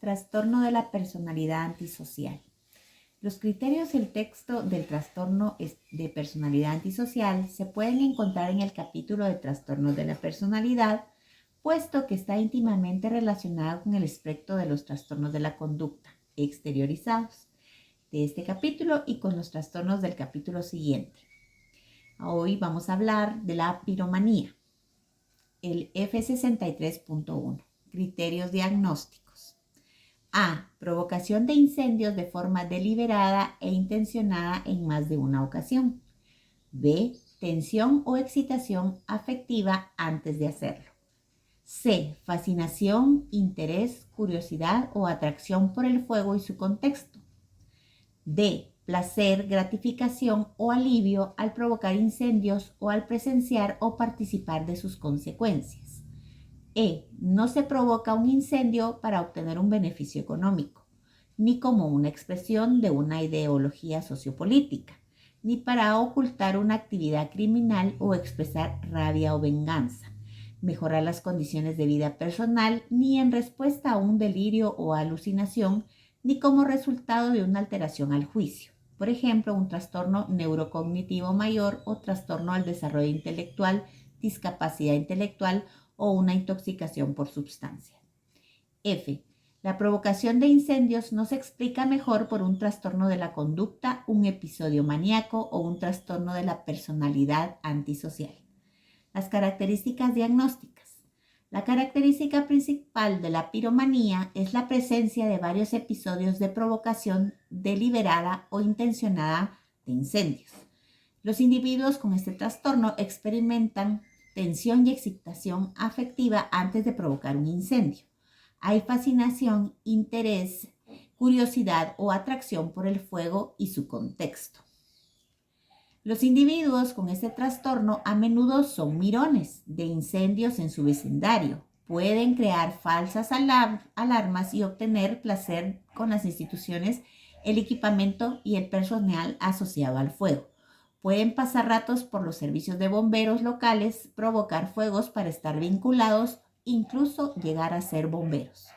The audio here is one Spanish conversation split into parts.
Trastorno de la personalidad antisocial. Los criterios y el texto del trastorno de personalidad antisocial se pueden encontrar en el capítulo de trastornos de la personalidad, puesto que está íntimamente relacionado con el espectro de los trastornos de la conducta exteriorizados de este capítulo y con los trastornos del capítulo siguiente. Hoy vamos a hablar de la piromanía. El F63.1. Criterios diagnósticos. A. Provocación de incendios de forma deliberada e intencionada en más de una ocasión. B. Tensión o excitación afectiva antes de hacerlo. C. Fascinación, interés, curiosidad o atracción por el fuego y su contexto. D. Placer, gratificación o alivio al provocar incendios o al presenciar o participar de sus consecuencias. E. No se provoca un incendio para obtener un beneficio económico, ni como una expresión de una ideología sociopolítica, ni para ocultar una actividad criminal o expresar rabia o venganza, mejorar las condiciones de vida personal, ni en respuesta a un delirio o alucinación, ni como resultado de una alteración al juicio. Por ejemplo, un trastorno neurocognitivo mayor o trastorno al desarrollo intelectual, discapacidad intelectual o una intoxicación por sustancia. F. La provocación de incendios no se explica mejor por un trastorno de la conducta, un episodio maníaco o un trastorno de la personalidad antisocial. Las características diagnósticas. La característica principal de la piromanía es la presencia de varios episodios de provocación deliberada o intencionada de incendios. Los individuos con este trastorno experimentan tensión y excitación afectiva antes de provocar un incendio. Hay fascinación, interés, curiosidad o atracción por el fuego y su contexto. Los individuos con este trastorno a menudo son mirones de incendios en su vecindario. Pueden crear falsas alarmas y obtener placer con las instituciones, el equipamiento y el personal asociado al fuego. Pueden pasar ratos por los servicios de bomberos locales, provocar fuegos para estar vinculados, incluso llegar a ser bomberos.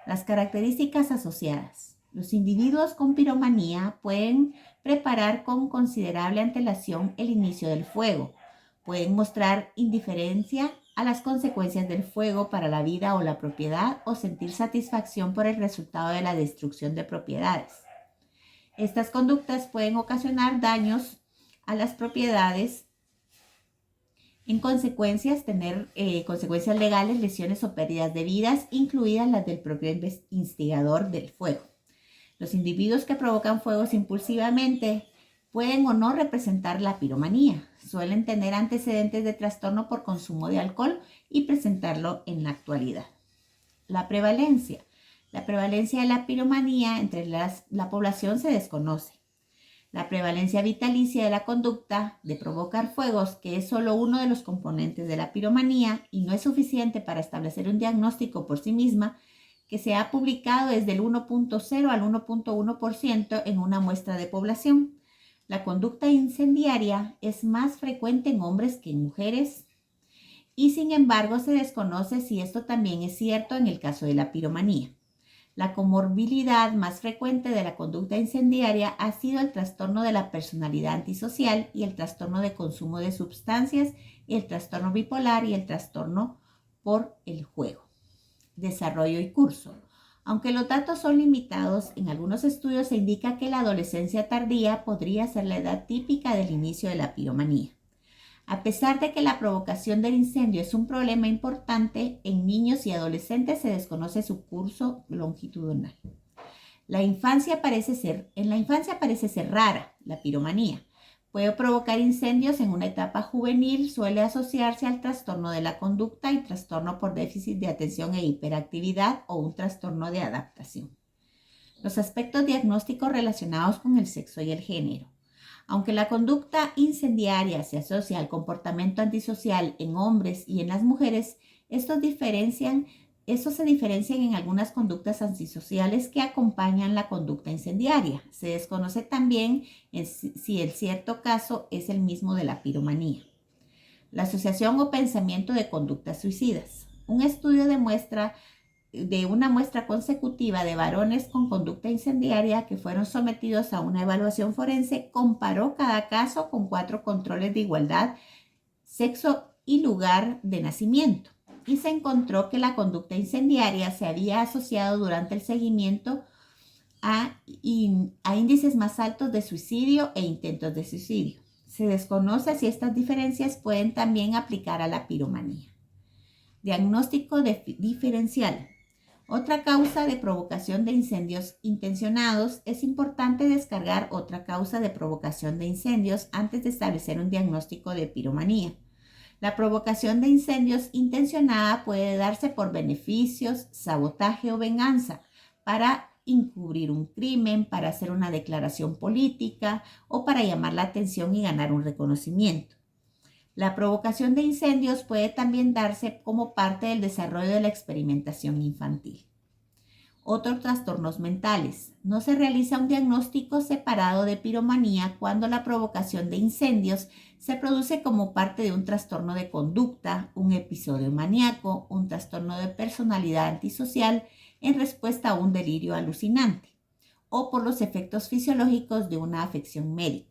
Las características asociadas. Los individuos con piromanía pueden preparar con considerable antelación el inicio del fuego. Pueden mostrar indiferencia a las consecuencias del fuego para la vida o la propiedad o sentir satisfacción por el resultado de la destrucción de propiedades. Estas conductas pueden ocasionar daños a las propiedades, en consecuencias tener consecuencias legales, lesiones o pérdidas de vidas, incluidas las del propio instigador del fuego. Los individuos que provocan fuegos impulsivamente pueden o no representar la piromanía. Suelen tener antecedentes de trastorno por consumo de alcohol y presentarlo en la actualidad. La prevalencia. La prevalencia de la piromanía entre la población se desconoce. La prevalencia vitalicia de la conducta de provocar fuegos, que es solo uno de los componentes de la piromanía y no es suficiente para establecer un diagnóstico por sí misma, que se ha publicado desde el 1.0 al 1.1% en una muestra de población. La conducta incendiaria es más frecuente en hombres que en mujeres y sin embargo se desconoce si esto también es cierto en el caso de la piromanía. La comorbilidad más frecuente de la conducta incendiaria ha sido el trastorno de la personalidad antisocial y el trastorno de consumo de sustancias, el trastorno bipolar y el trastorno por el juego. Desarrollo y curso. Aunque los datos son limitados, en algunos estudios se indica que la adolescencia tardía podría ser la edad típica del inicio de la piromanía. A pesar de que la provocación del incendio es un problema importante, en niños y adolescentes se desconoce su curso longitudinal. En la infancia parece ser rara la piromanía. Puede provocar incendios en una etapa juvenil, suele asociarse al trastorno de la conducta y trastorno por déficit de atención e hiperactividad o un trastorno de adaptación. Los aspectos diagnósticos relacionados con el sexo y el género. Aunque la conducta incendiaria se asocia al comportamiento antisocial en hombres y en las mujeres, estos se diferencian en algunas conductas antisociales que acompañan la conducta incendiaria. Se desconoce también si el cierto caso es el mismo de la piromanía. La asociación o pensamiento de conductas suicidas. Un estudio demuestra de una muestra consecutiva de varones con conducta incendiaria que fueron sometidos a una evaluación forense, comparó cada caso con 4 controles de igualdad, sexo y lugar de nacimiento, y se encontró que la conducta incendiaria se había asociado durante el seguimiento a índices más altos de suicidio e intentos de suicidio. Se desconoce si estas diferencias pueden también aplicar a la piromanía. Diagnóstico diferencial. Otra causa de provocación de incendios intencionados. Es importante descargar otra causa de provocación de incendios antes de establecer un diagnóstico de piromanía. La provocación de incendios intencionada puede darse por beneficios, sabotaje o venganza, para encubrir un crimen, para hacer una declaración política o para llamar la atención y ganar un reconocimiento. La provocación de incendios puede también darse como parte del desarrollo de la experimentación infantil. Otros trastornos mentales. No se realiza un diagnóstico separado de piromanía cuando la provocación de incendios se produce como parte de un trastorno de conducta, un episodio maníaco, un trastorno de personalidad antisocial en respuesta a un delirio alucinante, o por los efectos fisiológicos de una afección médica.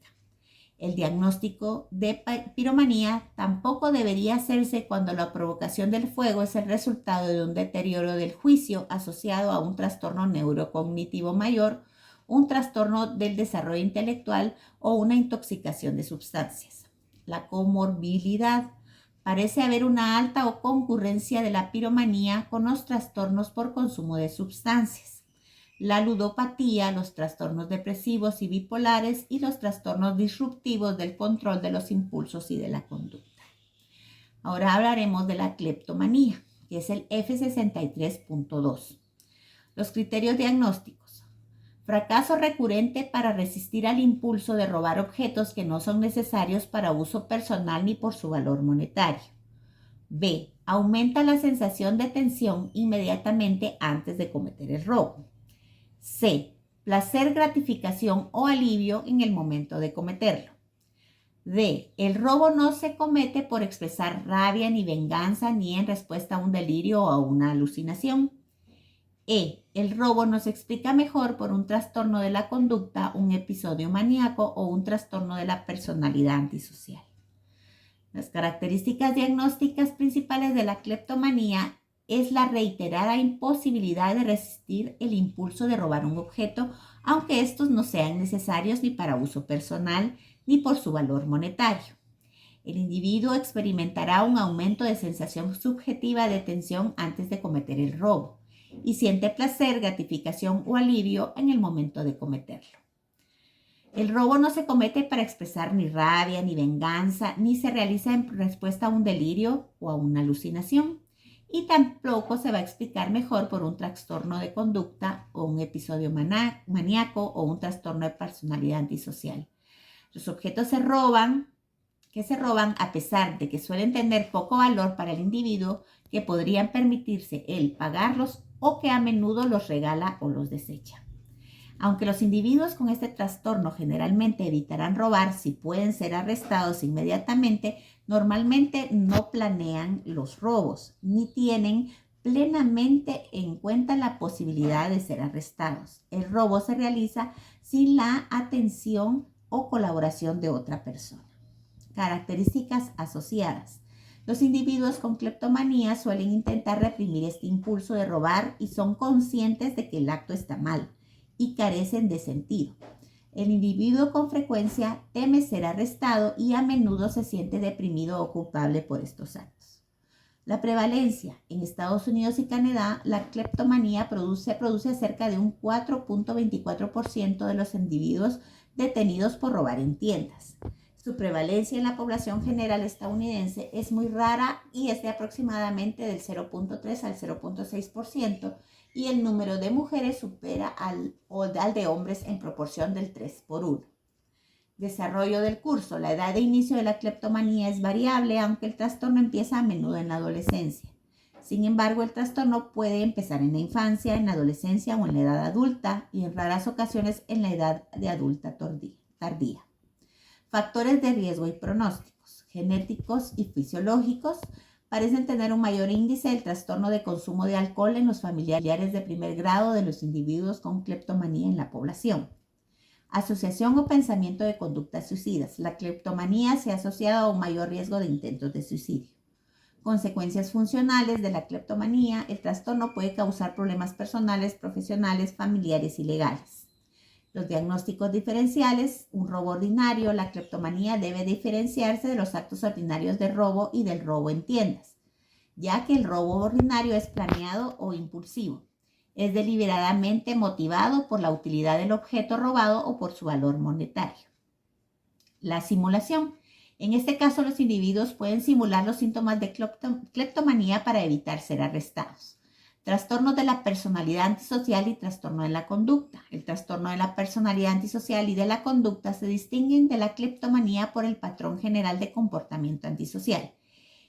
El diagnóstico de piromanía tampoco debería hacerse cuando la provocación del fuego es el resultado de un deterioro del juicio asociado a un trastorno neurocognitivo mayor, un trastorno del desarrollo intelectual o una intoxicación de sustancias. La comorbilidad. Parece haber una alta concurrencia de la piromanía con los trastornos por consumo de sustancias. La ludopatía, los trastornos depresivos y bipolares y los trastornos disruptivos del control de los impulsos y de la conducta. Ahora hablaremos de la cleptomanía, que es el F63.2. Los criterios diagnósticos. Fracaso recurrente para resistir al impulso de robar objetos que no son necesarios para uso personal ni por su valor monetario. B. Aumenta la sensación de tensión inmediatamente antes de cometer el robo. C. Placer, gratificación o alivio en el momento de cometerlo. D. El robo no se comete por expresar rabia ni venganza ni en respuesta a un delirio o a una alucinación. E. El robo no se explica mejor por un trastorno de la conducta, un episodio maníaco o un trastorno de la personalidad antisocial. Las características diagnósticas principales de la cleptomanía es la reiterada imposibilidad de resistir el impulso de robar un objeto, aunque estos no sean necesarios ni para uso personal ni por su valor monetario. El individuo experimentará un aumento de sensación subjetiva de tensión antes de cometer el robo y siente placer, gratificación o alivio en el momento de cometerlo. El robo no se comete para expresar ni rabia ni venganza, ni se realiza en respuesta a un delirio o a una alucinación. Y tampoco se va a explicar mejor por un trastorno de conducta o un episodio maníaco o un trastorno de personalidad antisocial. Los objetos que se roban a pesar de que suelen tener poco valor para el individuo, que podrían permitirse él pagarlos o que a menudo los regala o los desecha. Aunque los individuos con este trastorno generalmente evitarán robar si pueden ser arrestados inmediatamente, normalmente no planean los robos ni tienen plenamente en cuenta la posibilidad de ser arrestados. El robo se realiza sin la atención o colaboración de otra persona. Características asociadas. Los individuos con cleptomanía suelen intentar reprimir este impulso de robar y son conscientes de que el acto está mal y carecen de sentido. El individuo con frecuencia teme ser arrestado y a menudo se siente deprimido o culpable por estos actos. La prevalencia. En Estados Unidos y Canadá, la cleptomanía se produce cerca de un 4.24% de los individuos detenidos por robar en tiendas. Su prevalencia en la población general estadounidense es muy rara y es de aproximadamente del 0.3 al 0.6%, y el número de mujeres supera al de hombres en proporción del 3:1. Desarrollo del curso. La edad de inicio de la cleptomanía es variable, aunque el trastorno empieza a menudo en la adolescencia. Sin embargo, el trastorno puede empezar en la infancia, en la adolescencia o en la edad adulta, y en raras ocasiones en la edad de adulta tardía. Factores de riesgo y pronósticos, genéticos y fisiológicos. parecen tener un mayor índice del trastorno de consumo de alcohol en los familiares de primer grado de los individuos con cleptomanía en la población. Asociación o pensamiento de conductas suicidas. La cleptomanía se ha asociado a un mayor riesgo de intentos de suicidio. Consecuencias funcionales de la cleptomanía. El trastorno puede causar problemas personales, profesionales, familiares y legales. Los diagnósticos diferenciales. Un robo ordinario. La cleptomanía debe diferenciarse de los actos ordinarios de robo y del robo en tiendas, ya que el robo ordinario es planeado o impulsivo. Es deliberadamente motivado por la utilidad del objeto robado o por su valor monetario. La simulación. En este caso, los individuos pueden simular los síntomas de cleptomanía para evitar ser arrestados. Trastornos de la personalidad antisocial y trastorno de la conducta. El trastorno de la personalidad antisocial y de la conducta se distinguen de la cleptomanía por el patrón general de comportamiento antisocial.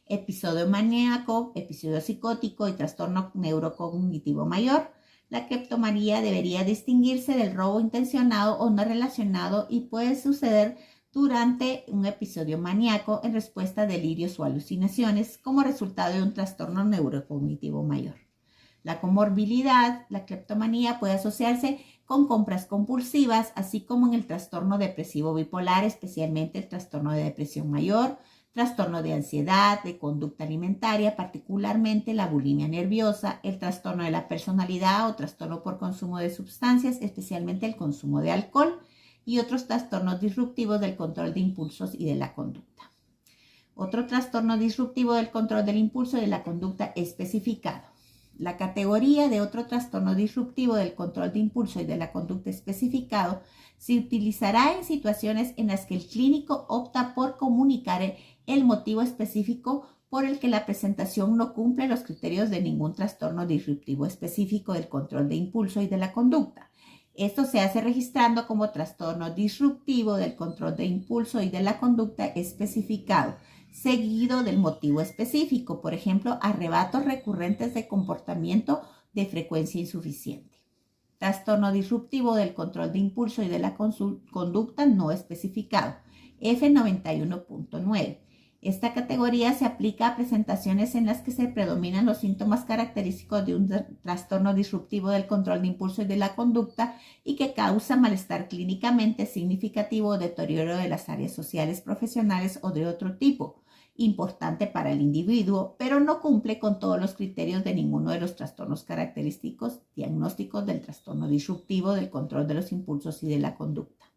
Episodio maníaco, episodio psicótico y trastorno neurocognitivo mayor. La cleptomanía debería distinguirse del robo intencionado o no relacionado y puede suceder durante un episodio maníaco en respuesta a delirios o alucinaciones como resultado de un trastorno neurocognitivo mayor. La comorbilidad. La cleptomanía puede asociarse con compras compulsivas, así como en el trastorno depresivo bipolar, especialmente el trastorno de depresión mayor, trastorno de ansiedad, de conducta alimentaria, particularmente la bulimia nerviosa, el trastorno de la personalidad o trastorno por consumo de sustancias, especialmente el consumo de alcohol, y otros trastornos disruptivos del control de impulsos y de la conducta. Otro trastorno disruptivo del control del impulso y de la conducta especificado. La categoría de otro trastorno disruptivo del control de impulso y de la conducta especificado se utilizará en situaciones en las que el clínico opta por comunicar el motivo específico por el que la presentación no cumple los criterios de ningún trastorno disruptivo específico del control de impulso y de la conducta. Esto se hace registrando como trastorno disruptivo del control de impulso y de la conducta especificado, seguido del motivo específico, por ejemplo, arrebatos recurrentes de comportamiento de frecuencia insuficiente. Trastorno disruptivo del control de impulso y de la conducta no especificado, F91.9. Esta categoría se aplica a presentaciones en las que se predominan los síntomas característicos de un trastorno disruptivo del control de impulso y de la conducta y que causa malestar clínicamente significativo o deterioro de las áreas sociales, profesionales o de otro tipo, importante para el individuo, pero no cumple con todos los criterios de ninguno de los trastornos característicos diagnósticos del trastorno disruptivo del control de los impulsos y de la conducta.